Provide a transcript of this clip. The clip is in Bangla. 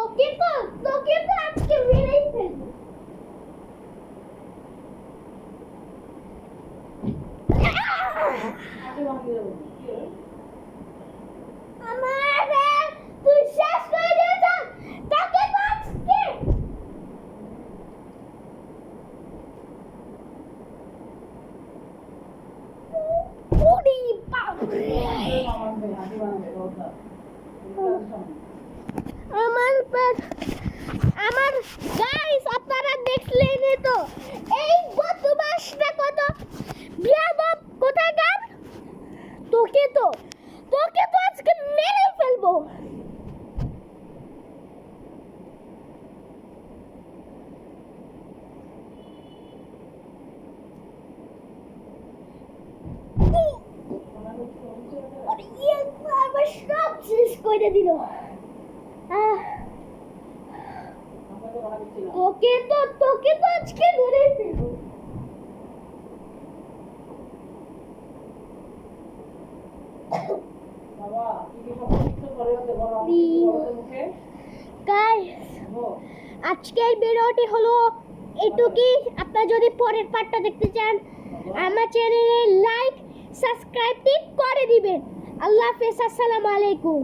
তোকে তো আজকে মেরেই ফেলবো। আমার তুই শেষ করে দিয়েছ। তোকে তো আজকে পুরি বাপরে। আমার গাইস আপনারা দেখলেনই তো এই বদমাশটা কত বিয়াদব কোথাকার। তোকে তো আজকে মেরে ফেলবো। আমার সব শেষ করে দিল। তোকে তো আজকে মেরে ফেলবো। আজকের ভিডিওটি হলো এটুকুই। আপনারা যদি পরের পার্টটা দেখতে চান আমার চ্যানেলে লাইক সাবস্ক্রাইব করে দিবেন। আল্লাহ হাফেজ, আসসালামু আলাইকুম।